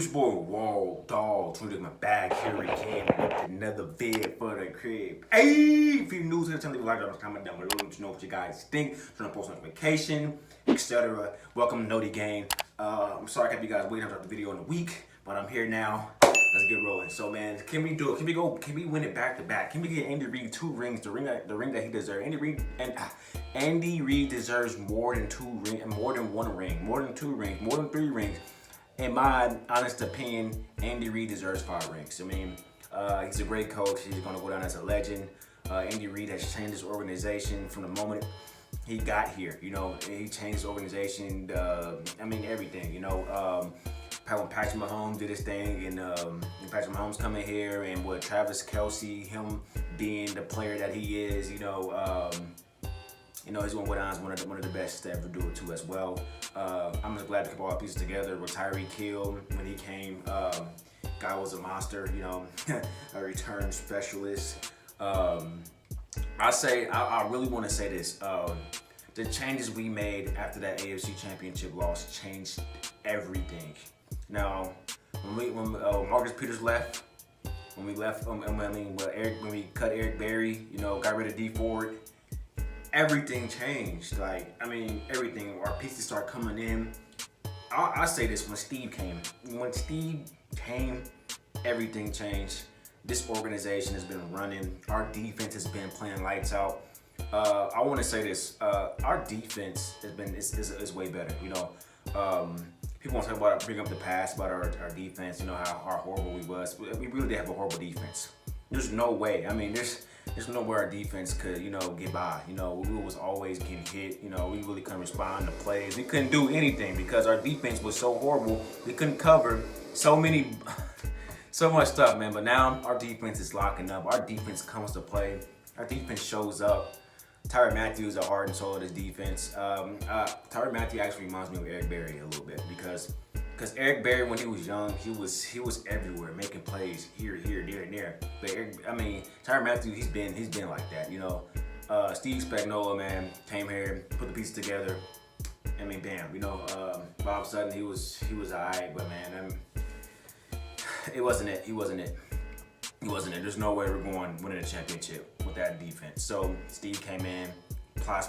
your boy Wall Dog, trying my bag here again with another vid for the crib. Hey, if you're new to the channel, leave a like, comment down below, let me know what you guys think, turn on post notification, etc. Welcome to Noti Gang. I'm sorry I kept you guys waiting after the video in a week, but I'm here now. Let's get rolling. So man, can we do it? Can we win it back to back? Can we get Andy Reid 2 rings, the ring that he deserves? Andy Reid deserves more than 2 rings, more than 1 ring, more than 2 rings, more than 3 rings. In my honest opinion, Andy Reid deserves 5 rings. I mean, he's a great coach. He's going to go down as a legend. Andy Reid has changed his organization from the moment he got here. You know, he changed his organization. I mean, everything. You know, when Patrick Mahomes did his thing, and Patrick Mahomes coming here, and with Travis Kelce, him being the player that he is, he's going to go down as one of the best to ever do it too as well. I'm just glad to keep all the pieces together. With Tyreek Hill, when he came, guy was a monster, you know, a return specialist. I really want to say this. The changes we made after that AFC Championship loss changed everything. Now, when Marcus Peters left, when we cut Eric Berry, you know, got rid of D Ford, everything changed. Like, I mean, everything. Our pieces start coming in. I say this when Steve came. When Steve came, everything changed. This organization has been running. Our defense has been playing lights out. I want to say this. Our defense is way better. You know, people want to talk about, bring up the past about our defense. You know how horrible we was. We really did have a horrible defense. There's no way. I mean, there's no way our defense could, you know, get by. You know, we was always getting hit. You know, we really couldn't respond to plays. We couldn't do anything because our defense was so horrible. We couldn't cover so much stuff, man. But now our defense is locking up. Our defense comes to play. Our defense shows up. Tyrann Mathieu is the heart and soul of this defense. Tyrann Mathieu actually reminds me of Eric Berry a little bit because Eric Berry, when he was young, he was everywhere, making plays here, there, and there. But Tyrann Mathieu, he's been like that, you know. Steve Spagnuolo, man, came here, put the pieces together. I mean, bam, you know. Bob Sutton, he was alright, but man, it wasn't it. He wasn't it. There's no way we're going winning a championship with that defense. So Steve came in, applies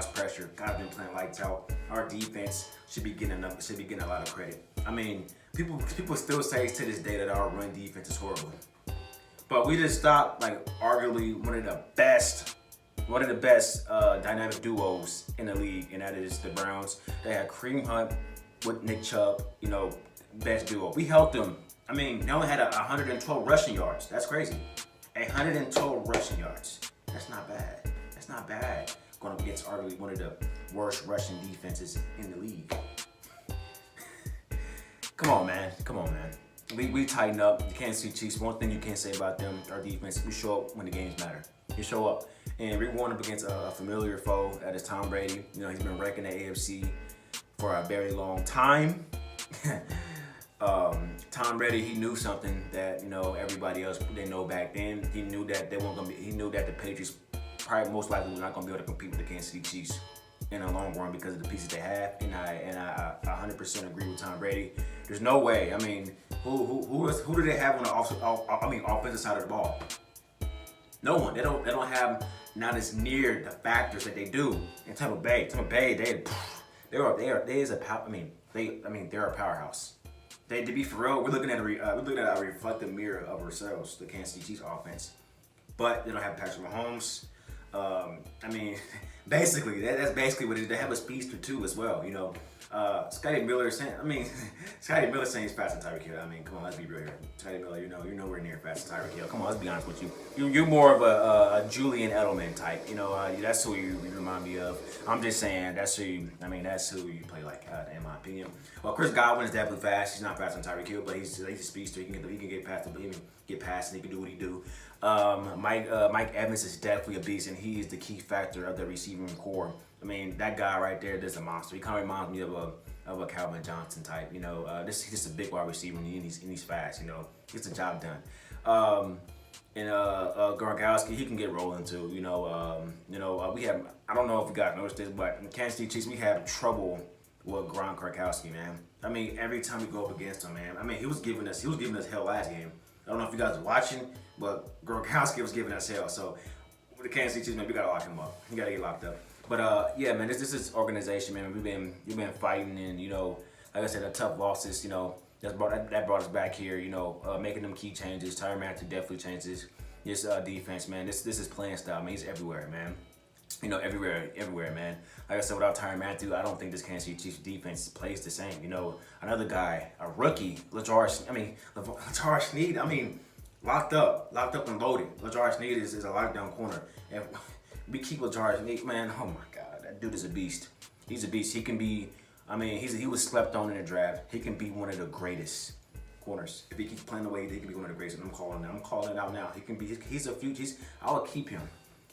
pressure. Guys been playing lights out. Our defense should be getting a lot of credit. I mean, people still say to this day that our run defense is horrible, but we just stopped like arguably one of the best dynamic duos in the league, and that is the Browns. They had Kareem Hunt with Nick Chubb, you know, best duo. We helped them. I mean, they only had 112 rushing yards. That's crazy. 112 rushing yards. That's not bad. That's not bad. Going up against arguably one of the worst rushing defenses in the league. Come on, man. We tighten up. The Kansas City Chiefs, one thing you can't say about them, our defense, we show up when the games matter. You show up. And we're going up against a familiar foe. That is Tom Brady. You know, he's been wrecking the AFC for a very long time. Tom Brady, he knew something that, you know, everybody else didn't know back then. He knew that he knew that the Patriots probably most likely was not going to be able to compete with the Kansas City Chiefs in the long run because of the pieces they have. And I 100% agree with Tom Brady. There's no way. I mean, who do they have on the offensive side of the ball? No one. They don't have not as near the factors that they do in Tampa Bay. Tampa Bay, they're a powerhouse. To be for real, we're looking at a reflective mirror of ourselves, the Kansas City Chiefs offense. But they don't have Patrick Mahomes. Basically, that's basically what it is. They have a speedster too as well, you know. Scotty Miller saying he's faster than Tyreek Hill. I mean, come on, let's be real here. Scotty Miller, you're nowhere near faster than Tyreek Hill. Come on, let's be honest with you. You're more of a Julian Edelman type. You know, that's who you remind me of. I'm just saying that's who you play like, in my opinion. Well, Chris Godwin is definitely fast. He's not faster than Tyreek Hill, but he's a speedster. He can get past and he can do what he do. Mike Evans is definitely a beast, and he is the key factor of the receiving core. I mean, that guy right there, there's a monster. He kind of reminds me of a Calvin Johnson type. You know, he's just a big wide receiver, and he's fast. You know, gets the job done. Gronkowski, he can get rolling too. We have. I don't know if you guys noticed this, but in Kansas City Chiefs, we have trouble with Gronkowski, man. I mean, every time we go up against him, man. I mean, he was giving us hell last game. I don't know if you guys are watching, but Gronkowski was giving us hell. So with the Kansas City Chiefs, man, we gotta lock him up. He gotta get locked up. But yeah, man, this is organization, man. We've been fighting, and like I said, the tough losses, that brought us back here. Making them key changes. Tyrann Mathieu definitely changes this defense, man. This is playing style, man. He's everywhere, man. Everywhere, man. Like I said, without Tyrann Mathieu, I don't think this Kansas City Chiefs defense plays the same. Another guy, a rookie, L'Jarius Sneed. Locked up and loaded. L'Jarius Sneed is a lockdown corner. And we keep L'Jarius Sneed, man. Oh my God, that dude is a beast. He's a beast. He can be. He was slept on in the draft. He can be one of the greatest corners. If he keeps playing the way he can be one of the greatest. And I'm calling it out now. He can be. He's a future. I will keep him.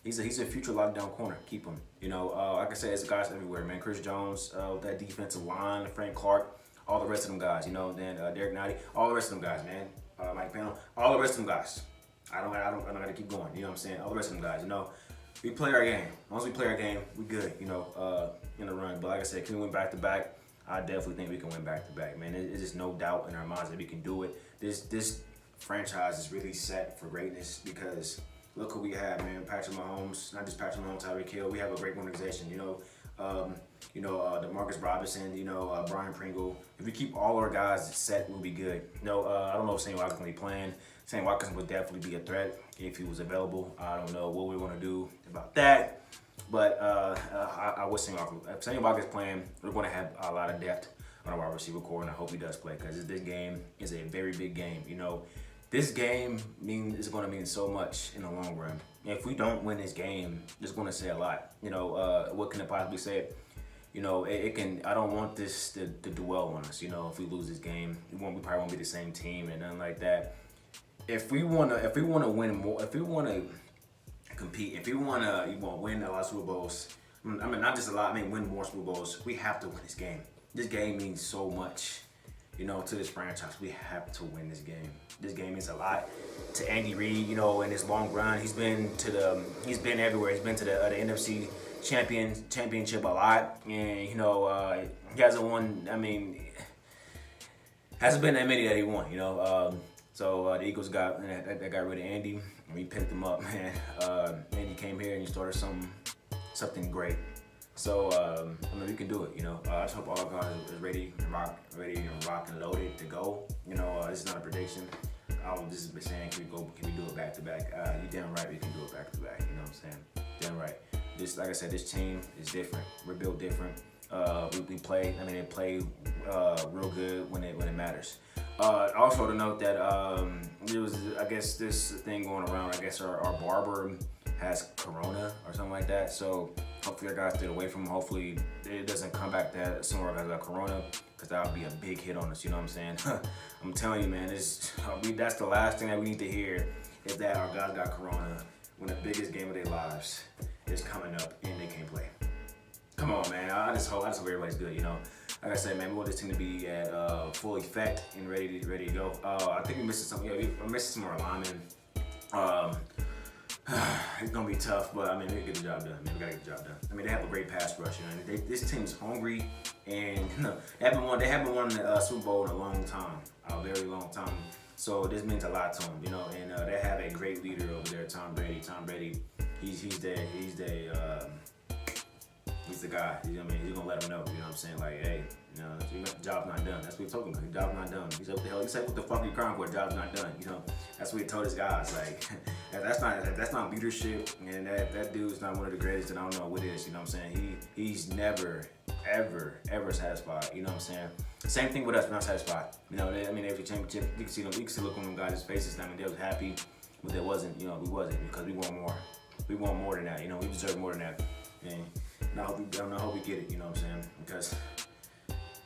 He's a future lockdown corner. Keep him. Like I said, there's guys everywhere, man. Chris Jones, with that defensive line, Frank Clark, all the rest of them guys. Then Derek Nottie, all the rest of them guys, man. Mike Pano, all the rest of them guys. I'm not gonna keep going. You know what I'm saying? All the rest of them guys. We play our game. Once we play our game, we good. In the run. But like I said, can we win back to back? I definitely think we can win back to back, man. There's just no doubt in our minds that we can do it. This franchise is really set for greatness because. Look who we have, man. Patrick Mahomes, not just Patrick Mahomes, Tyreek Hill. We have a great organization. DeMarcus Robinson. Brian Pringle. If we keep all our guys set, we'll be good. I don't know if Sammy Watkins will be playing. Sammy Watkins would definitely be a threat if he was available. I don't know what we want to do about that, but I wish Sammy Watkins. If Sammy Watkins playing, we're going to have a lot of depth on our wide receiver core, and I hope he does play because this game is a very big game. This game is going to mean so much in the long run. If we don't win this game, it's going to say a lot. What can it possibly say? It can. I don't want this to dwell on us. If we lose this game, we probably won't be the same team and nothing like that. If we wanna win more, if we wanna compete, if we wanna win a lot of Super Bowls, not just a lot. Win more Super Bowls. We have to win this game. This game means so much. To this franchise, we have to win this game. This game means a lot to Andy Reid. In his long run, he's been everywhere. He's been to the NFC championship a lot, and he hasn't won. Hasn't been that many that he won. So the Eagles got rid of Andy, and we picked him up. Man, Andy came here and he started something great. So we can do it. I just hope all guys is ready and rock and loaded to go. This is not a prediction. I was just saying, can we do it back to back? You damn right we can do it back to back. You know what I'm saying? Damn right. Like I said, this team is different. We're built different. We play. They play real good when it matters. Also to note that there was, I guess, this thing going around. I guess our barber has corona or something like that. So hopefully our guys stay away from him. Hopefully it doesn't come back that some of our guys got corona, because that would be a big hit on us. You know what I'm saying? I'm telling you, man. That's the last thing that we need to hear, is that our guys got corona when the biggest game of their lives is coming up and they can't play. Come on, man. I just hope everybody's good. Like I said, man, we want this team to be at full effect and ready to go. I think we're missing some. We're missing some more linemen. It's gonna be tough, but we get the job done. We gotta get the job done. They have a great pass rush. This team's hungry, and they haven't won the Super Bowl in a long time, a very long time. So this means a lot to them, And they have a great leader over there, Tom Brady. Tom Brady, he's the guy. He's gonna let them know. You know what I'm saying? Like, hey, the job's not done. That's what he told him. The job's not done. He said, what the fuck are you crying for? The job's not done. That's what he told his guys. Like, that's not leadership, and that dude's not one of the greatest, and I don't know what is. You know what I'm saying? He's never, ever satisfied. You know what I'm saying? Same thing with us. We're not satisfied. Every championship, you can see look on them guys' faces. They was happy, but there wasn't. We wasn't, because we want more. We want more than that. We deserve more than that. And I hope we get it. You know what I'm saying? Because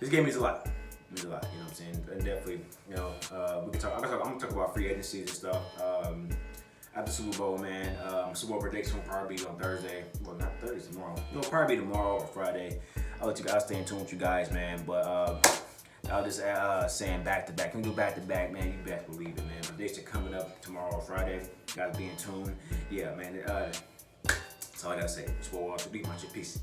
this game means a lot. It means a lot. You know what I'm saying? And definitely, we can talk. I'm gonna talk about free agencies and stuff. After Super Bowl, man. Super Bowl prediction will probably be on Thursday. Well, not Thursday, tomorrow. It'll probably be tomorrow or Friday. I'll let you guys stay in tune with you guys, man. But I'll just saying back to back. Can we do back to back, man? You best believe it, man. Predictions coming up tomorrow or Friday. You guys be in tune. Yeah, man. That's all I gotta say. Just walk off the beat, my shit. Peace.